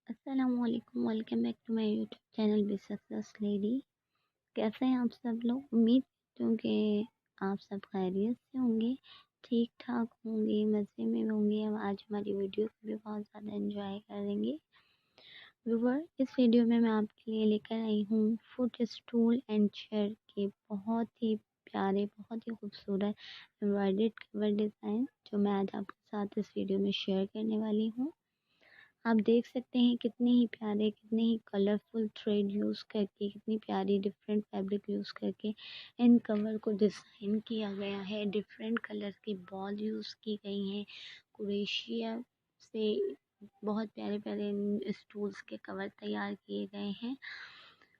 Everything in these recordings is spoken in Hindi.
अस्सलामुअलैकुम, welcome back to my YouTube channel be success lady. कैसे हैं आप सब लोग? उम्मीद करती हूँ कि आप सब खैरियत से होंगे, ठीक ठाक होंगे, मज़े में होंगे। अब आज हमारी वीडियो को भी बहुत ज़्यादा एंजॉय करेंगे। व्यूवर, इस वीडियो में मैं आपके लिए लेकर आई हूँ फुट स्टूल एंड चेयर के बहुत ही प्यारे, बहुत ही खूबसूरत एम्ब्रॉयडर्ड कवर डिज़ाइन, जो मैं आज आपके साथ इस वीडियो में शेयर करने वाली हूँ। आप देख सकते हैं कितने ही प्यारे, कितने ही कलरफुल थ्रेड यूज़ करके, कितनी प्यारी डिफरेंट फैब्रिक यूज़ करके इन कवर को डिज़ाइन किया गया है। डिफरेंट कलर की बॉल यूज़ की गई हैं। क्रोशिया से बहुत प्यारे प्यारे इन स्टूल्स के कवर तैयार किए गए हैं।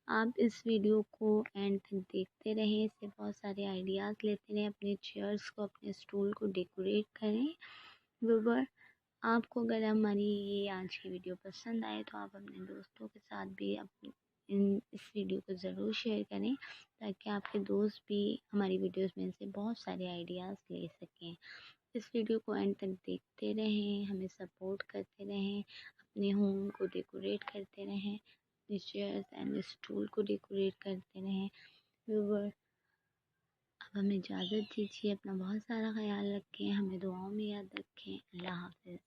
आप इस वीडियो को एंड तक देखते रहें, इससे बहुत सारे आइडियाज़ लेते रहें, अपने चेयर्स को, अपने स्टूल को डेकोरेट करें। व्यूअर, आपको अगर हमारी ये आज की वीडियो पसंद आए तो आप अपने दोस्तों के साथ भी इस वीडियो को ज़रूर शेयर करें, ताकि आपके दोस्त भी हमारी वीडियोस में से बहुत सारे आइडियाज़ ले सकें। इस वीडियो को एंड तक देखते रहें, हमें सपोर्ट करते रहें, अपने होम को डेकोरेट करते रहें, अपने चेयर्स एंड स्टूल को डेकोरेट करते रहें। व्यूअर, अब हमें इजाज़त दीजिए। अपना बहुत सारा ख्याल रखें, हमें दुआओं में याद रखें। अल्लाह हाफ़िज़।